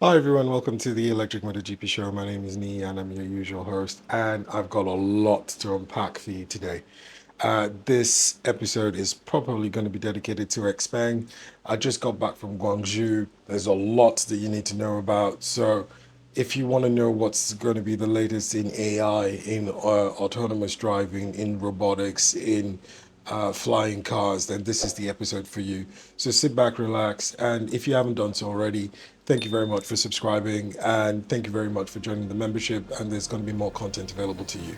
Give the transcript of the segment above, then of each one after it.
Hi everyone, welcome to the Electric MotorGP show. My name is Nee and I'm your usual host, and I've got a lot to unpack for you today. This episode is probably going to be dedicated to Xpeng. I just got back from Guangzhou. There's a lot that you need to know about. So if you want to know what's going to be the latest in AI, in autonomous driving, in robotics, in flying cars, then this is the episode for you. So sit back, relax, and if you haven't done so already, thank you very much for subscribing and thank you very much for joining the membership. And there's going to be more content available to you.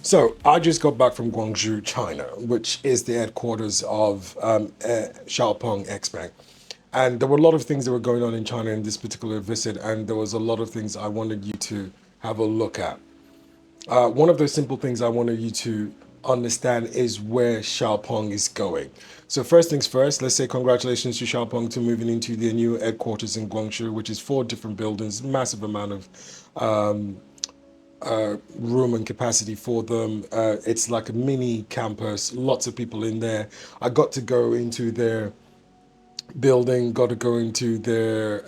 So I just got back from Guangzhou, China, which is the headquarters of Xpeng Xpeng. And there were a lot of things that were going on in China in this particular visit, and there was a lot of things I wanted you to have a look at. One of the simple things I wanted you to understand is where Xpeng is going. So first things first, let's say congratulations to Xpeng to moving into their new headquarters in Guangzhou, which is 4 different buildings, massive amount of room and capacity for them. It's like a mini campus, lots of people in there. I got to go into their building, got to go into their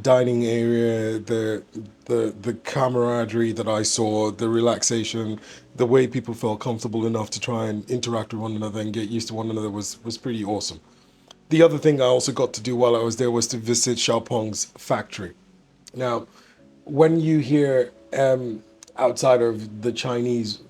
dining area, the camaraderie that I saw, the relaxation, the way people felt comfortable enough to try and interact with one another and get used to one another was pretty awesome. The other thing I also got to do while I was there was to visit Xiaopeng's factory. Now, when you hear outside of the Chinese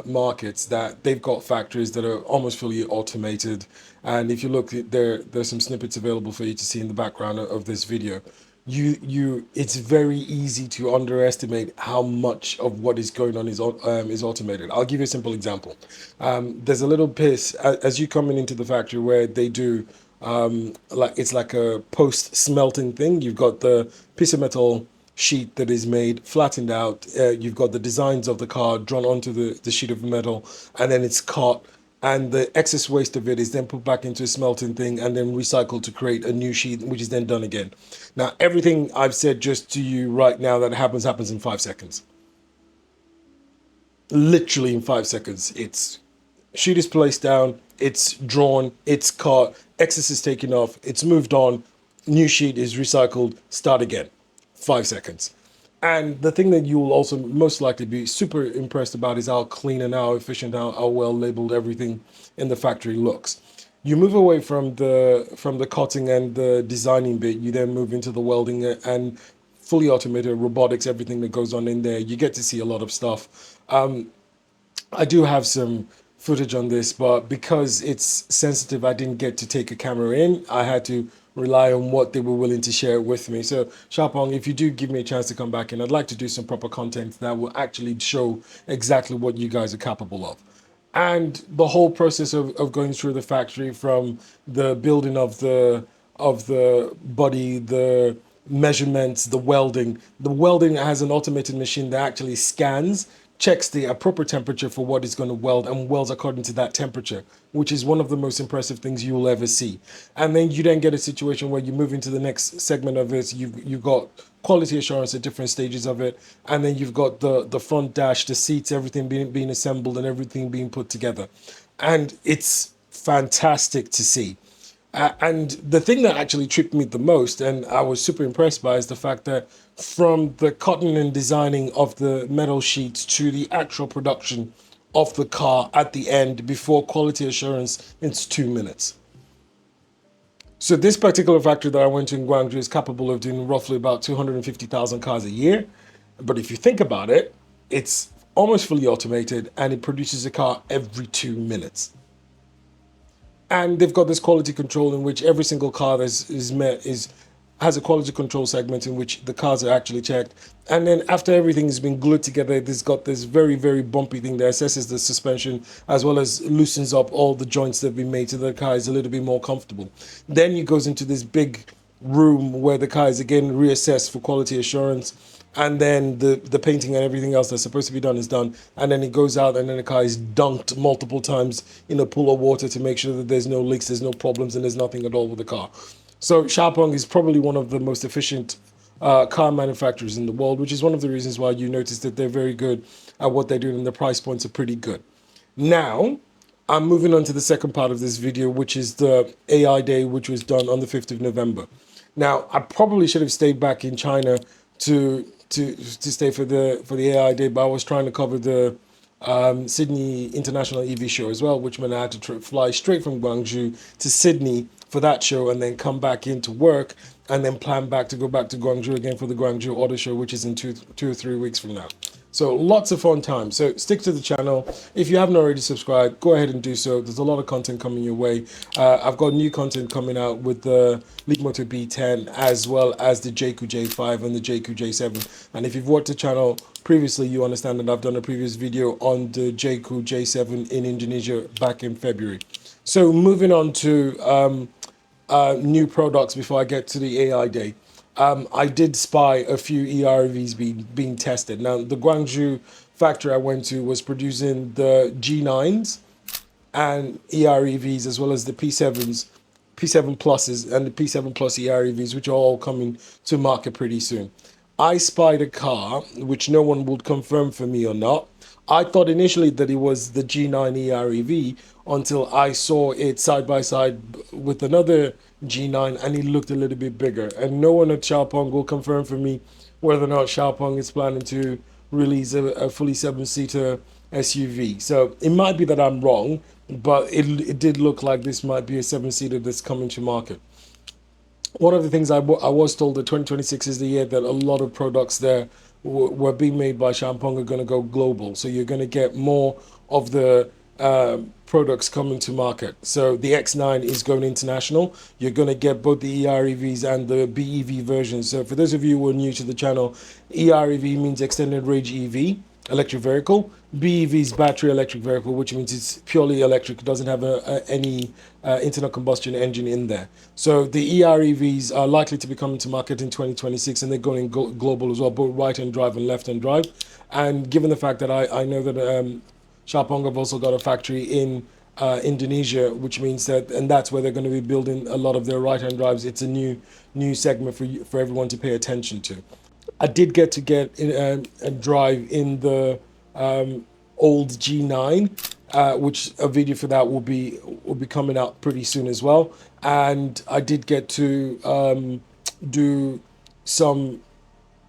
markets that they've got factories that are almost fully automated, and if you look there's some snippets available for you to see in the background of this video. It's very easy to underestimate how much of what is going on is automated. I'll give you a simple example. There's a little piece as you coming into the factory where they do like it's like a post smelting thing. You've got the piece of metal sheet that is made, flattened out. You've got the designs of the car drawn onto the sheet of metal, and then it's cut. And the excess waste of it is then put back into a smelting thing and then recycled to create a new sheet, which is then done again. Now, everything I've said just to you right now that happens in 5 seconds. Literally in 5 seconds. It's sheet is placed down, it's drawn, it's cut, excess is taken off, it's moved on, new sheet is recycled, start again. 5 seconds. And the thing that you will also most likely be super impressed about is how clean and how efficient, how well labeled everything in the factory looks. You move away from the cutting and the designing bit, you then move into the welding and fully automated robotics, everything that goes on in there. You get to see a lot of stuff. I do have some footage on this, but because it's sensitive, I didn't get to take a camera in. I had to rely on what they were willing to share with me. So, Sharpong, if you do give me a chance to come back in, I'd like to do some proper content that will actually show exactly what you guys are capable of. And the whole process of going through the factory from the building of the body, the measurements, the welding. The welding has an automated machine that actually scans, checks the appropriate temperature for what it's going to weld, and welds according to that temperature, which is one of the most impressive things you will ever see. And then you then get a situation where you move into the next segment of it. You've got quality assurance at different stages of it, and then you've got the front dash, the seats, everything being assembled and everything being put together, and it's fantastic to see. And the thing that actually tripped me the most, and I was super impressed by, is the fact that from the cutting and designing of the metal sheets to the actual production of the car at the end before quality assurance, it's 2 minutes. So this particular factory that I went to in Guangzhou is capable of doing roughly about 250,000 cars a year. But if you think about it, it's almost fully automated and it produces a car every 2 minutes. And they've got this quality control in which every single car that is met is has a quality control segment in which the cars are actually checked. And then after everything has been glued together, there's got this very, very bumpy thing that assesses the suspension as well as loosens up all the joints that have been made so the car is a little bit more comfortable. Then it goes into this big room where the car is again reassessed for quality assurance. And then the painting and everything else that's supposed to be done is done. And then it goes out and then the car is dunked multiple times in a pool of water to make sure that there's no leaks, there's no problems, and there's nothing at all with the car. So Xpeng is probably one of the most efficient car manufacturers in the world, which is one of the reasons why you notice that they're very good at what they're doing and the price points are pretty good. Now, I'm moving on to the second part of this video, which is the AI day, which was done on the 5th of November. Now, I probably should have stayed back in China to stay for the AI day, but I was trying to cover the Sydney International EV Show as well, which meant I had to fly straight from Guangzhou to Sydney for that show and then come back into work and then plan back to go back to Guangzhou again for the Guangzhou Auto Show, which is in two or 3 weeks from now. So lots of fun time. So stick to the channel. If you haven't already subscribed, go ahead and do so. There's a lot of content coming your way. I've got new content coming out with the Leapmotor B10 as well as the JQ J5 and the JQ J7. And if you've watched the channel previously, you understand that I've done a previous video on the JQ J7 in Indonesia back in February. So moving on to new products before I get to the AI day. I did spy a few ERVs being tested. Now, the Guangzhou factory I went to was producing the G9s and EREVs as well as the P7s, P7 Pluses and the P7 Plus EREVs, which are all coming to market pretty soon. I spied a car, which no one would confirm for me or not. I thought initially that it was the G9 EREV until I saw it side by side with another G9 and it looked a little bit bigger. And no one at Xpeng will confirm for me whether or not Xpeng is planning to release a fully 7-seater SUV. So it might be that I'm wrong, but it did look like this might be a 7-seater that's coming to market. One of the things I was told that 2026 is the year that a lot of products there were being made by Xpeng are going to go global. So you're going to get more of the products coming to market. So the X9 is going international. You're going to get both the EREVs and the BEV versions. So for those of you who are new to the channel, EREV means extended range EV, electric vehicle. BEV is battery electric vehicle, which means it's purely electric. It doesn't have any internal combustion engine in there. So the EREVs are likely to be coming to market in 2026, and they're going global as well, both right-hand drive and left-hand drive. And given the fact that I know that Xpeng have also got a factory in Indonesia, which means that, and that's where they're going to be building a lot of their right-hand drives. It's a new segment for everyone to pay attention to. I did get in, a drive in the old G9, which a video for that will be coming out pretty soon as well. And I did get to do some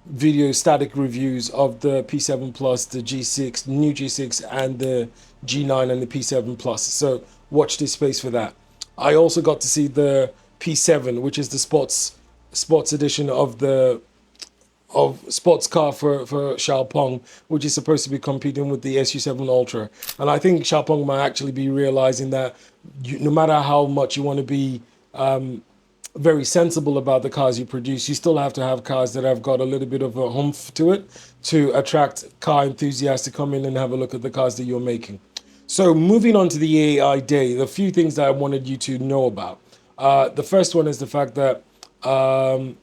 video static reviews of the P7 Plus, the G6, new G6, and the G9 and the P7 Plus. So watch this space for that. I also got to see the P7, which is the sports edition of sports car for Xpeng, which is supposed to be competing with the SU7 Ultra. And I think Xpeng might actually be realizing that no matter how much you want to be very sensible about the cars you produce, you still have to have cars that have got a little bit of a humph to it to attract car enthusiasts to come in and have a look at the cars that you're making. So moving on to the AI day, the few things that I wanted you to know about. The first one is the fact that Xpeng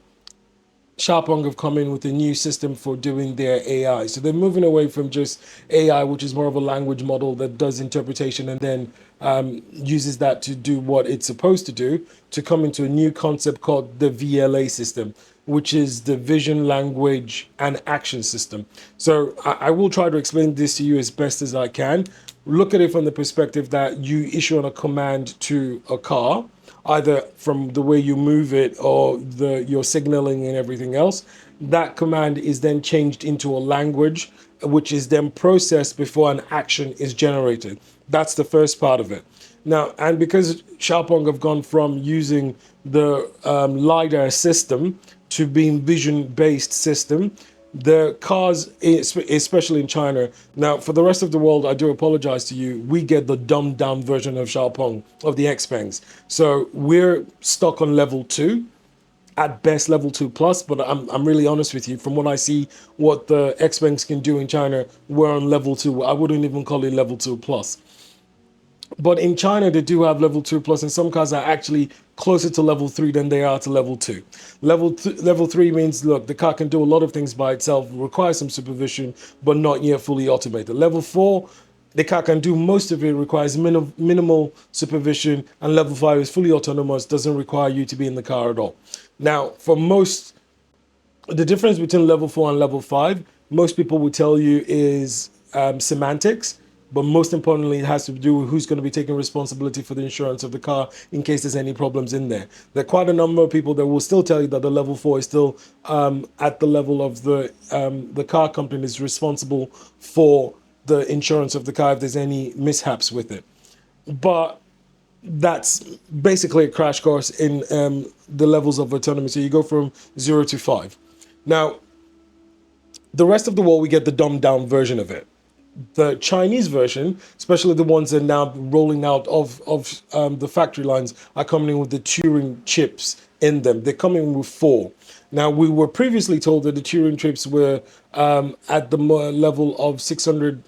have come in with a new system for doing their AI. So they're moving away from just AI, which is more of a language model that does interpretation and then uses that to do what it's supposed to do, to come into a new concept called the VLA system, which is the Vision, Language, and Action System. So I will try to explain this to you as best as I can. Look at it from the perspective that you issue on a command to a car, either from the way you move it or your signaling and everything else. That command is then changed into a language, which is then processed before an action is generated. That's the first part of it. Now, and because Xpeng have gone from using the LiDAR system to being vision-based system, the cars, especially in China, now for the rest of the world, I do apologize to you, we get the dumbed down version of Xpeng, of the Xpengs. So we're stuck on level 2, at best level 2 plus, but I'm really honest with you, from what I see what the Xpengs can do in China, we're on level 2. I wouldn't even call it level 2 plus. But in China, they do have level 2 plus, and some cars are actually closer to level 3 than they are to level 2. Level 3 means, look, the car can do a lot of things by itself, requires some supervision, but not yet fully automated. Level 4, the car can do most of it, requires minimal supervision, and level 5 is fully autonomous, doesn't require you to be in the car at all. Now, for most The difference between level 4 and level 5, most people will tell you, is semantics. But most importantly, it has to do with who's going to be taking responsibility for the insurance of the car in case there's any problems in there. There are quite a number of people that will still tell you that the level 4 is still at the level of the car company is responsible for the insurance of the car if there's any mishaps with it. But that's basically a crash course in the levels of autonomy. So you go from 0 to 5. Now, the rest of the world, we get the dumbed down version of it. The Chinese version, especially the ones that are now rolling out of the factory lines, are coming in with the Turing chips in them. They're coming with 4. Now, we were previously told that the Turing chips were at the level of 600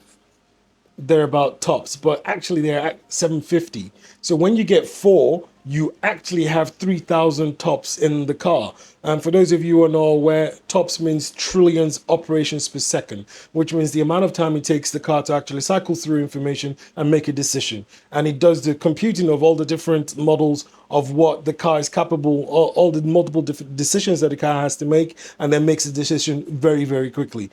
thereabout tops, but actually they're at 750. So when you get 4, you actually have 3,000 tops in the car. And for those of you who are not aware, tops means trillions operations per second, which means the amount of time it takes the car to actually cycle through information and make a decision. And it does the computing of all the different models of what the car is capable, all the multiple different decisions that the car has to make, and then makes a decision very, very quickly.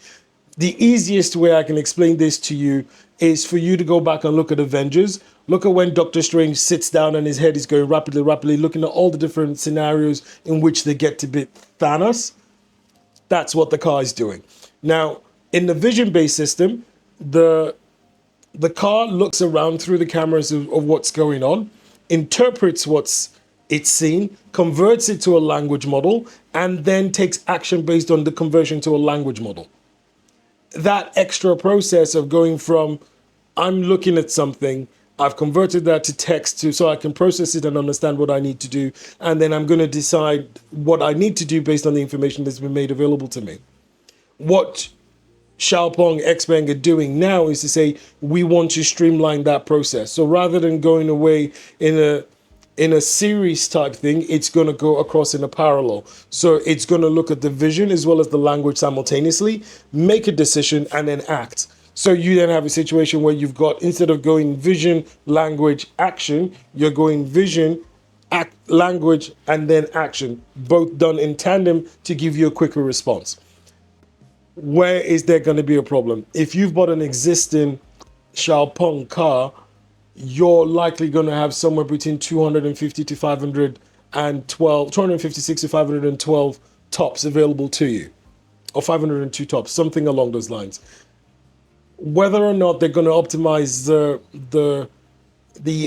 The easiest way I can explain this to you is for you to go back and look at Avengers. Look at when Doctor Strange sits down and his head is going rapidly, looking at all the different scenarios in which they get to beat Thanos. That's what the car is doing. Now, in the vision-based system, the car looks around through the cameras of what's going on, interprets what's it's seen, converts it to a language model, and then takes action based on the conversion to a language model. That extra process of going from I'm looking at something, I've converted that to text so I can process it and understand what I need to do, and then I'm going to decide what I need to do based on the information that's been made available to me. What Xpeng are doing now is to say we want to streamline that process. So rather than going away in a series type thing, it's going to go across in a parallel. So it's going to look at the vision as well as the language simultaneously, make a decision, and then act. So you then have a situation where you've got, instead of going vision, language, action, you're going vision, language, and then action, both done in tandem to give you a quicker response. Where is there going to be a problem? If you've bought an existing Xpeng car, you're likely going to have somewhere between 250 to 512, 256 to 512 tops available to you, or 502 tops, something along those lines. Whether or not they're going to optimize the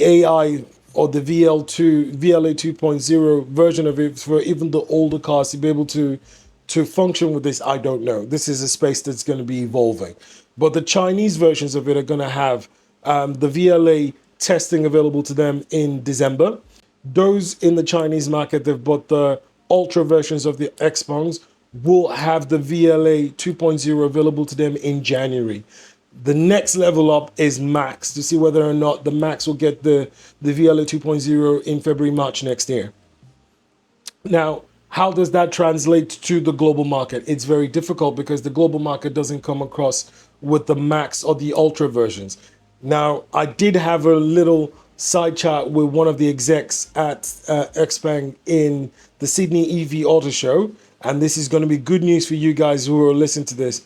AI or the VLA 2.0 version of it for even the older cars to be able to function with this, I don't know. This is a space that's going to be evolving. But the Chinese versions of it are going to have the VLA testing available to them in December. Those in the Chinese market, they've bought the ultra versions of the Xpengs, will have the VLA 2.0 available to them in January. The next level up is Max, to see whether or not the Max will get the VLA 2.0 in February, March next year. Now, how does that translate to the global market? It's very difficult because the global market doesn't come across with the Max or the Ultra versions. Now, I did have a little side chat with one of the execs at Xpeng in the Sydney EV Auto Show, and this is going to be good news for you guys who are listening to this.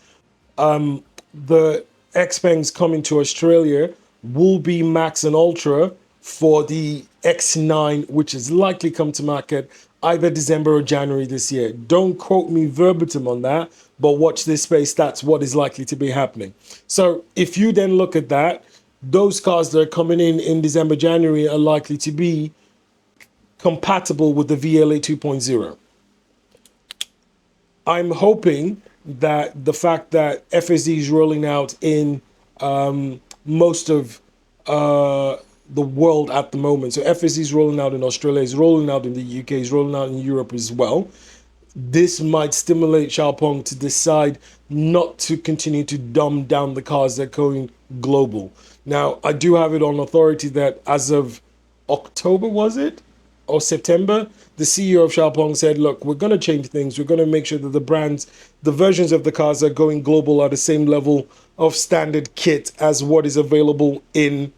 The Xpengs coming to Australia will be Max and Ultra for the X9, which is likely come to market either December or January this year. Don't quote me verbatim on that, but watch this space. That's what is likely to be happening. So if you then look at that, those cars that are coming in December, January are likely to be compatible with the VLA 2.0. I'm hoping that the fact that FSD is rolling out in most of the world at the moment. So FSD is rolling out in Australia, is rolling out in the UK, is rolling out in Europe as well. This might stimulate Xpeng to decide not to continue to dumb down the cars that are going global. Now, I do have it on authority that as of October, was it? Or September, the CEO of Xpeng said, look, we're going to change things. We're going to make sure that the brands, the versions of the cars are going global at the same level of standard kit as what is available in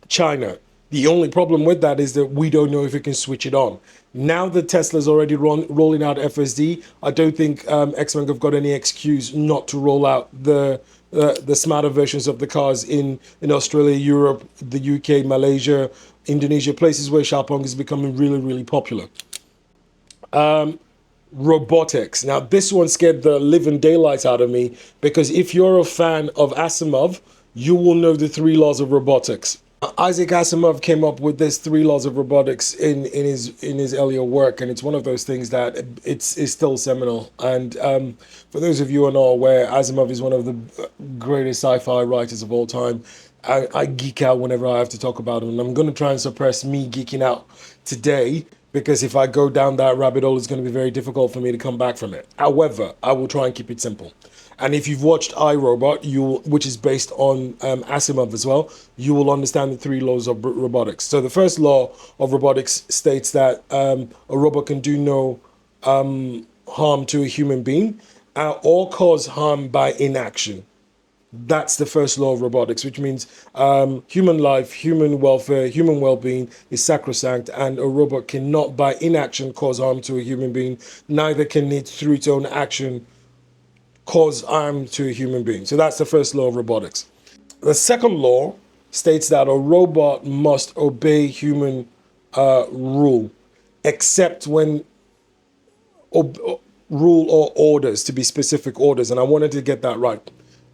China. The only problem with that is that we don't know if we can switch it on. Now that Tesla's already rolling out FSD, I don't think Xpeng have got any excuse not to roll out the smarter versions of the cars in Australia, Europe, the UK, Malaysia, Indonesia, places where Xiaopeng is becoming really, really popular. Robotics. Now, this one scared the living daylights out of me because if you're a fan of Asimov, you will know the three laws of robotics. Isaac Asimov came up with this three laws of robotics in his earlier work, and it's one of those things that it's still seminal. And for those of you who are not aware, Asimov is one of the greatest sci-fi writers of all time. I geek out whenever I have to talk about him, and I'm going to try and suppress me geeking out today because if I go down that rabbit hole, it's going to be very difficult for me to come back from it. However, I will try and keep it simple. And if you've watched iRobot, which is based on Asimov as well, you will understand the three laws of robotics. So the first law of robotics states that a robot can do no harm to a human being or cause harm by inaction. That's the first law of robotics, which means human life, human welfare, human well-being is sacrosanct, and a robot cannot by inaction cause harm to a human being. Neither can it through its own action cause harm to a human being. So that's the first law of robotics. The second law states that a robot must obey human rule, except when rule or orders, to be specific, orders, and I wanted to get that right,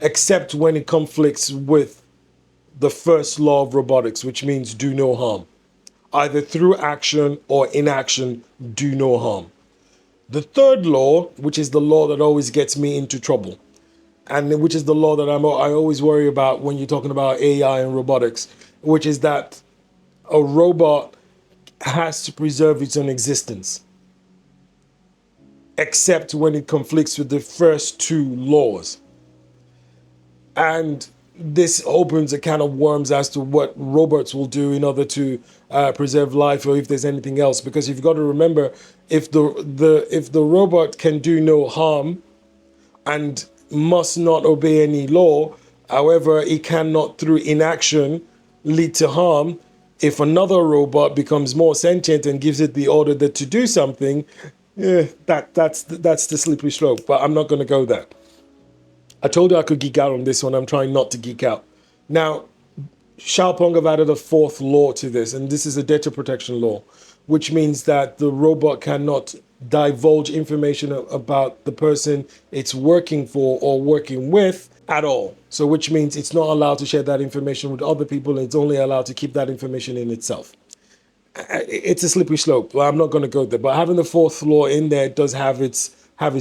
except when it conflicts with the first law of robotics, which means do no harm. Either through action or inaction, do no harm. The third law, which is the law that always gets me into trouble, and which is the law that I always worry about when you're talking about AI and robotics, which is that a robot has to preserve its own existence, except when it conflicts with the first two laws. And this opens a can of worms as to what robots will do in order to preserve life, or if there's anything else. Because you've got to remember, if the robot can do no harm and must not obey any law, however, it cannot through inaction lead to harm. If another robot becomes more sentient and gives it the order that to do something, that's the slippery slope. But I'm not going to go there. I told you I could geek out on this one. I'm trying not to geek out. Now, Xiaopeng have added a fourth law to this, and this is a data protection law, which means that the robot cannot divulge information about the person it's working for or working with at all. So which means it's not allowed to share that information with other people, and it's only allowed to keep that information in itself. It's a slippery slope. Well, I'm not going to go there, but having the fourth law in there does have its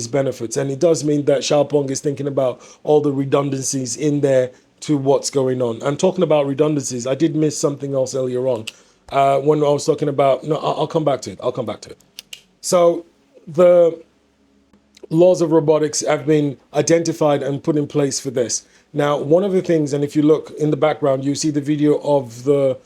benefits, and it does mean that Xiaopeng is thinking about all the redundancies in there to what's going on. And talking about redundancies, I did miss something else earlier on when I was talking about. No, I'll come back to it. So the laws of robotics have been identified and put in place for this. Now, one of the things, and if you look in the background, you see the video of the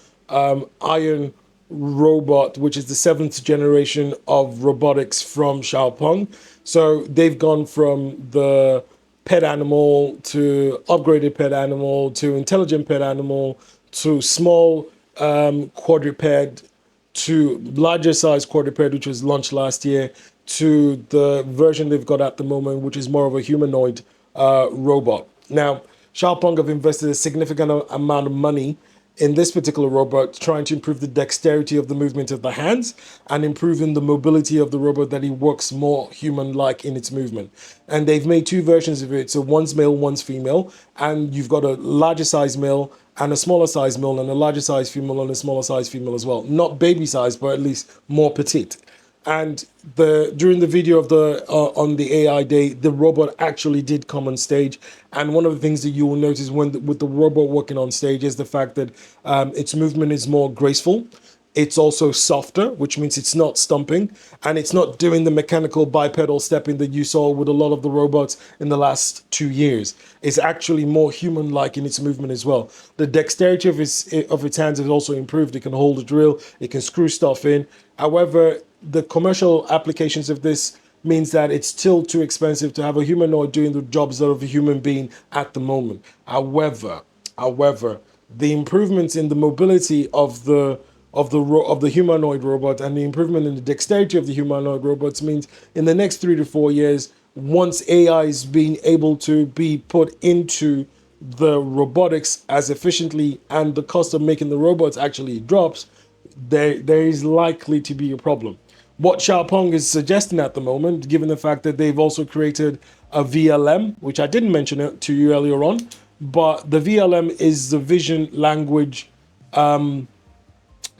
iron robot, which is the 7th generation of robotics from Xiaopeng. So they've gone from the pet animal to upgraded pet animal to intelligent pet animal to small quadruped to larger size quadruped, which was launched last year, to the version they've got at the moment, which is more of a humanoid robot. Now, Xiaopeng have invested a significant amount of money in this particular robot, trying to improve the dexterity of the movement of the hands and improving the mobility of the robot, that it works more human-like in its movement. And they've made two versions of it. So one's male, one's female, and you've got a larger size male and a smaller size male, and a larger size female and a smaller size female as well. Not baby size, but at least more petite. And during the video of on the AI day, the robot actually did come on stage. And one of the things that you will notice with the robot working on stage is the fact that its movement is more graceful. It's also softer, which means it's not stumping, and it's not doing the mechanical bipedal stepping that you saw with a lot of the robots in the last 2 years. It's actually more human-like in its movement as well. The dexterity of its hands has also improved. It can hold a drill, it can screw stuff in. However, the commercial applications of this means that it's still too expensive to have a humanoid doing the jobs of a human being at the moment. However, the improvements in the mobility of the of the humanoid robot and the improvement in the dexterity of the humanoid robots means in the next 3 to 4 years, once AI is being able to be put into the robotics as efficiently and the cost of making the robots actually drops, there is likely to be a problem. What Xiaopeng is suggesting at the moment, given the fact that they've also created a VLM, which I didn't mention it to you earlier on, but the VLM is the vision language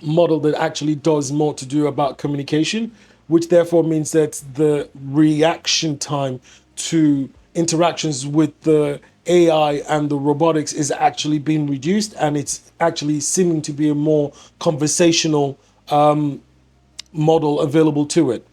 model that actually does more to do about communication, which therefore means that the reaction time to interactions with the AI and the robotics is actually being reduced, and it's actually seeming to be a more conversational model available to it.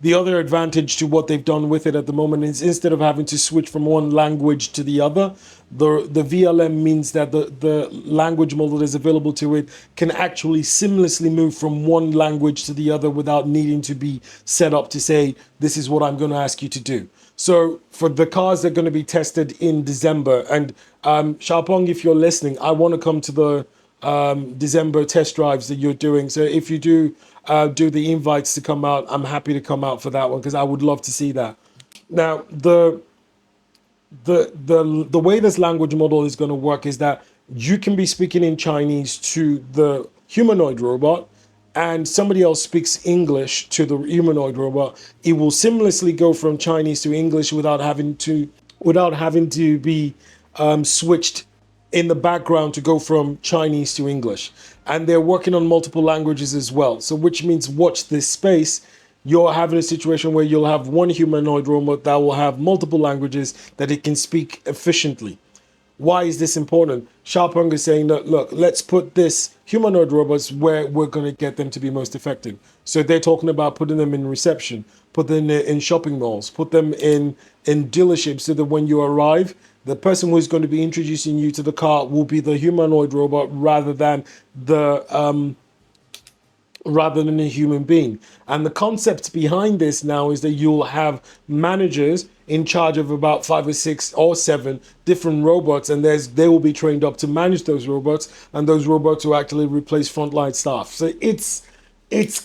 The other advantage to what they've done with it at the moment is instead of having to switch from one language to the other, the VLM means that the language model that is available to it can actually seamlessly move from one language to the other without needing to be set up to say, this is what I'm going to ask you to do. So for the cars that are going to be tested in December, and Xiaopeng, if you're listening, I want to come to the December test drives that you're doing. So if you do the invites to come out, I'm happy to come out for that one because I would love to see that. Now, the way this language model is going to work is that you can be speaking in Chinese to the humanoid robot, and somebody else speaks English to the humanoid robot. It will seamlessly go from Chinese to English without having to be switched in the background to go from Chinese to English. And they're working on multiple languages as well. So which means watch this space. You're having a situation where you'll have one humanoid robot that will have multiple languages that it can speak efficiently. Why is this important? Xiaopeng is saying that, look, let's put this humanoid robots where we're going to get them to be most effective. So they're talking about putting them in reception, put them in shopping malls, put them in dealerships so that when you arrive, the person who's going to be introducing you to the car will be the humanoid robot rather than a human being. And the concept behind this now is that you'll have managers in charge of about 5 or 6 or 7 different robots, and they will be trained up to manage those robots, and those robots will actually replace frontline staff. So it's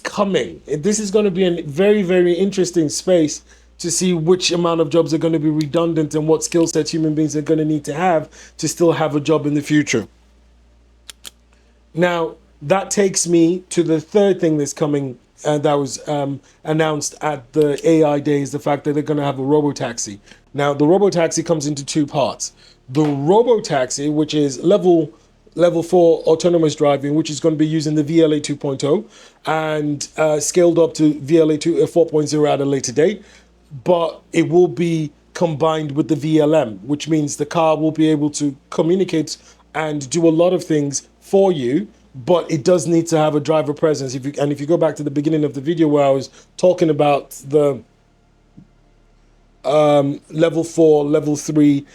coming. This is going to be a very, very interesting space to see which amount of jobs are going to be redundant and what skill sets human beings are going to need to have to still have a job in the future. Now, that takes me to the third thing that's coming that was announced at the AI Day, is the fact that they're going to have a robotaxi. Now, the robotaxi comes into 2 parts. The robotaxi, which is level 4 autonomous driving, which is going to be using the VLA 2.0 and scaled up to VLA 4.0 at a later date. But it will be combined with the VLM, which means the car will be able to communicate and do a lot of things for you, but it does need to have a driver presence. If you go back to the beginning of the video where I was talking about the level 4, level 3,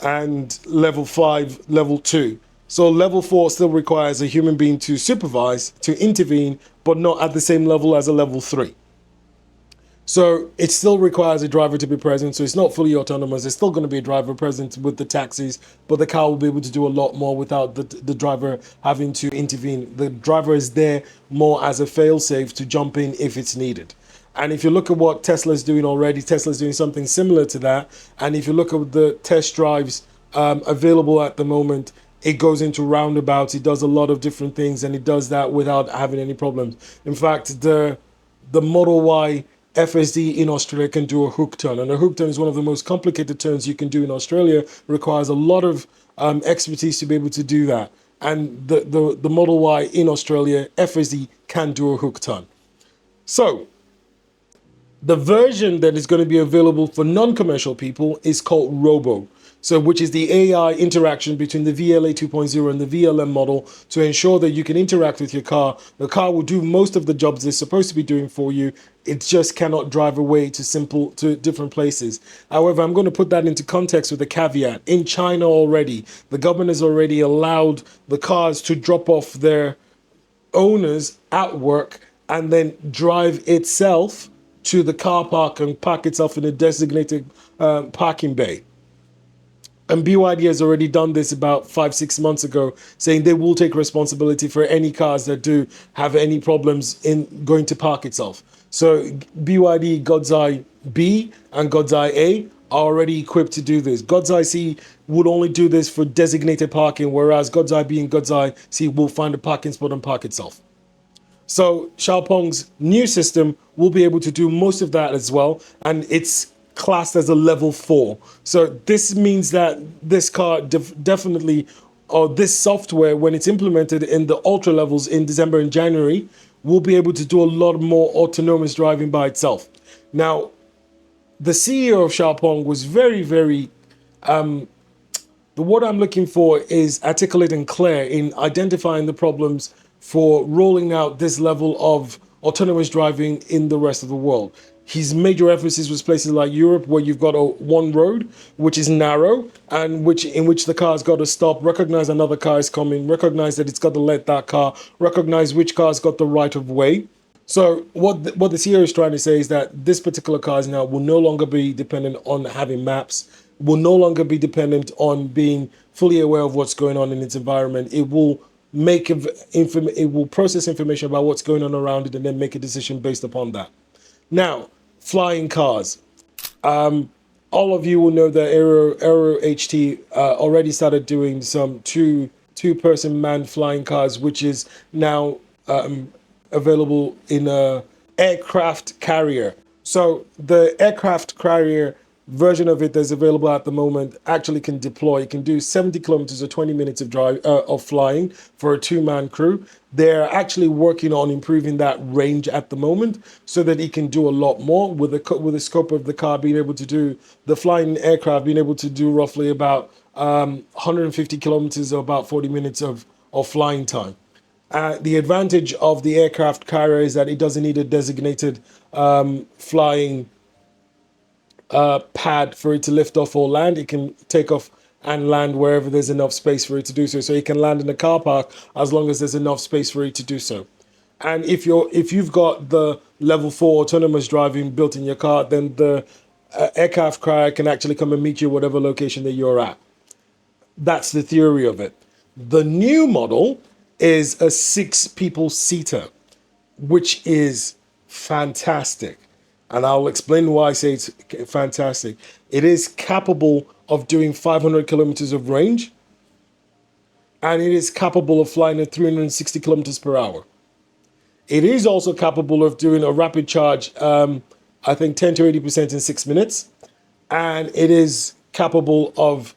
and level 5, level 2. So level 4 still requires a human being to supervise, to intervene, but not at the same level as a level 3. So it still requires a driver to be present. So it's not fully autonomous. There's still going to be a driver present with the taxis, but the car will be able to do a lot more without the driver having to intervene. The driver is there more as a fail-safe to jump in if it's needed. And if you look at what Tesla's doing already, Tesla's doing something similar to that. And if you look at the test drives available at the moment, it goes into roundabouts. It does a lot of different things, and it does that without having any problems. In fact, the Model Y FSD in Australia can do a hook turn, and a hook turn is one of the most complicated turns you can do in Australia. It requires a lot of expertise to be able to do that. And the Model Y in Australia, FSD, can do a hook turn. So the version that is going to be available for non-commercial people is called Robo. So which is the AI interaction between the VLA 2.0 and the VLM model to ensure that you can interact with your car. The car will do most of the jobs it's supposed to be doing for you. It just cannot drive away to different places. However, I'm going to put that into context with a caveat. In China already, the government has already allowed the cars to drop off their owners at work and then drive itself to the car park and park itself in a designated parking bay. And BYD has already done this about 5-6 months ago, saying they will take responsibility for any cars that do have any problems in going to park itself. So BYD God's Eye B and God's Eye A are already equipped to do this. God's Eye C would only do this for designated parking, whereas God's Eye B and God's Eye C will find a parking spot and park itself. So Xiaopeng's new system will be able to do most of that as well, and it's classed as a level 4. So this means that this car definitely, or this software, when it's implemented in the ultra levels in December and January, will be able to do a lot more autonomous driving by itself. Now, the CEO of Xiaopeng was very, very the word I'm looking for is articulate and clear in identifying the problems for rolling out this level of autonomous driving in the rest of the world. His major emphasis was places like Europe, where you've got a one road, which is narrow, and in which the car's got to stop, recognize another car is coming, recognize that it's got to let that car, recognize which car's got the right of way. So what the CEO is trying to say is that this particular cars now will no longer be dependent on having maps, will no longer be dependent on being fully aware of what's going on in its environment. It will it will process information about what's going on around it and then make a decision based upon that. Now, flying cars. All of you will know that Aero HT already started doing some two-person manned flying cars, which is now available in a aircraft carrier. So the aircraft carrier version of it that's available at the moment actually can deploy. It can do 70 kilometers or 20 minutes of flying for a two-man crew. They're actually working on improving that range at the moment so that it can do a lot more with the scope of the car being able to do the flying aircraft being able to do roughly about 150 kilometers or about 40 minutes of flying time. The advantage of the aircraft carrier is that it doesn't need a designated flying pad for it to lift off or land. It can take off and land wherever there's enough space for it to do so. So it can land in a car park as long as there's enough space for it to do so. And if you've got the level 4 autonomous driving built in your car, then the aircraft carrier can actually come and meet you whatever location that you're at. That's the theory of it. The new model is a 6-people seater, which is fantastic. And I'll explain why I say it's fantastic. It is capable of doing 500 kilometers of range, and it is capable of flying at 360 kilometers per hour. It is also capable of doing a rapid charge, I think 10 to 80% in 6 minutes. And it is capable of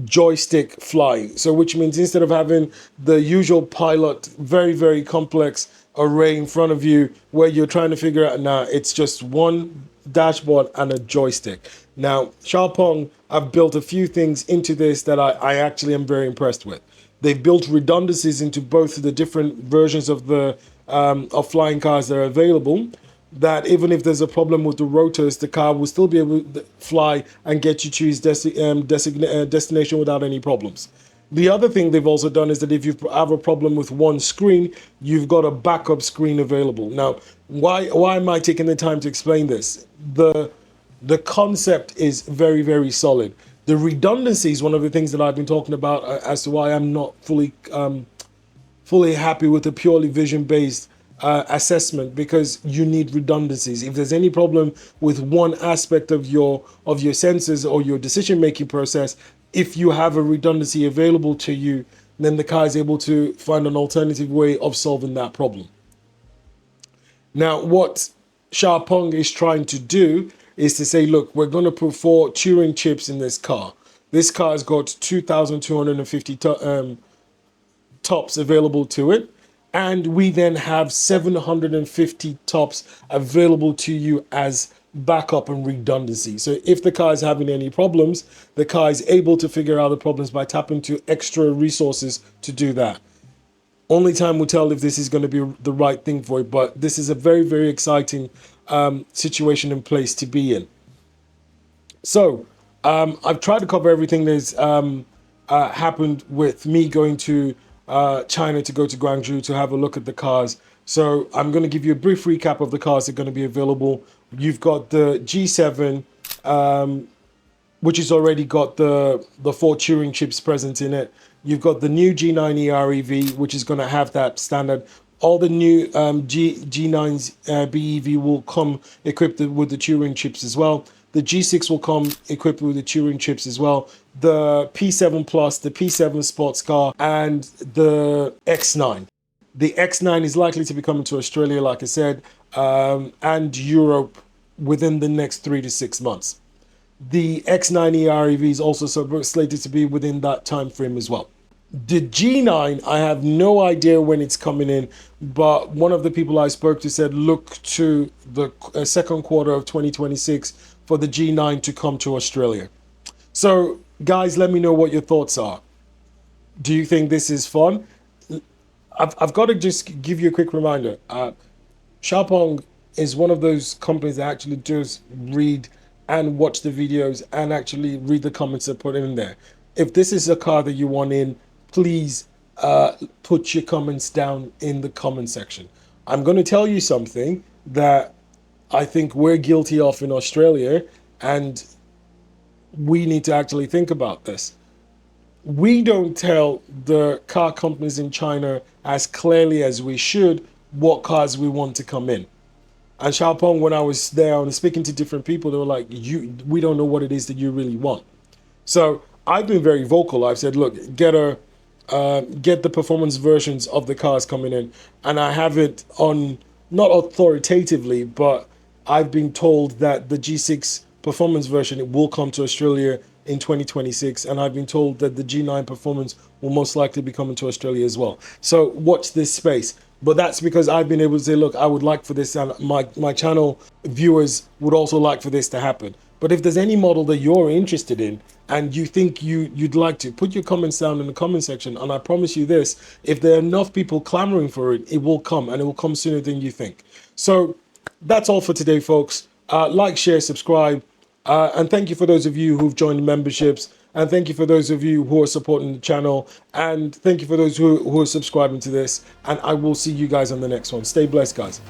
joystick flying. So which means instead of having the usual pilot, very, very complex array in front of you where you're trying to figure out, now it's just one dashboard and a joystick. Now, Xiaopeng have built a few things into this that I actually am very impressed with. They've built redundancies into both the different versions of the of flying cars that are available, that even if there's a problem with the rotors, the car will still be able to fly and get you to its destination without any problems. The other thing they've also done is that if you have a problem with one screen, you've got a backup screen available. Now, why am I taking the time to explain this? The concept is very, very solid. The redundancy is one of the things that I've been talking about as to why I'm not fully happy with a purely vision-based assessment, because you need redundancies. If there's any problem with one aspect of your sensors or your decision-making process, if you have a redundancy available to you, then the car is able to find an alternative way of solving that problem. Now, what Xpeng is trying to do is to say, look, we're going to put 4 Turing chips in this car. This car has got 2,250 tops available to it. And we then have 750 tops available to you as backup and redundancy. So if the car is having any problems, the car is able to figure out the problems by tapping to extra resources to do that. Only time will tell if this is going to be the right thing for it, but this is a very, very exciting situation and place to be in. So I've tried to cover everything that's happened with me going to China to go to Guangzhou to have a look at the cars. So I'm going to give you a brief recap of the cars that are going to be available. You've got the G7 which has already got the four Turing chips present in it. You've got the new G9 EREV, which is going to have that standard. All the new G9's BEV will come equipped with the Turing chips as well. The G6 will come equipped with the Turing chips as well. The P7 Plus, the P7 sports car, and the X9. The X9 is likely to be coming to Australia, like I said, and Europe within the next 3 to 6 months. The X9 EREV is also slated to be within that time frame as well. The G9, I have no idea when it's coming in, but one of the people I spoke to said look to the second quarter of 2026 for the G9 to come to Australia. So, guys, let me know what your thoughts are. Do you think this is fun? I've got to just give you a quick reminder. Xpeng is one of those companies that actually does read and watch the videos and actually read the comments that put in there. If this is a car that you want in, please put your comments down in the comment section. I'm going to tell you something that I think we're guilty of in Australia, and we need to actually think about this. We don't tell the car companies in China as clearly as we should what cars we want to come in. And Xpeng, when I was there and speaking to different people, they were like, we don't know what it is that you really want. So I've been very vocal. I've said, look, get the performance versions of the cars coming in. And I have it on, not authoritatively, but I've been told that the G6 performance version, it will come to Australia in 2026. And I've been told that the G9 performance will most likely be coming to Australia as well. So watch this space. But that's because I've been able to say, look, I would like for this, and my channel viewers would also like for this to happen. But if there's any model that you're interested in and you think you'd like to, put your comments down in the comment section. And I promise you this, if there are enough people clamoring for it, it will come, and it will come sooner than you think. So that's all for today, folks. Like, share, subscribe. And thank you for those of you who've joined memberships. And thank you for those of you who are supporting the channel. And thank you for those who are subscribing to this. And I will see you guys on the next one. Stay blessed, guys.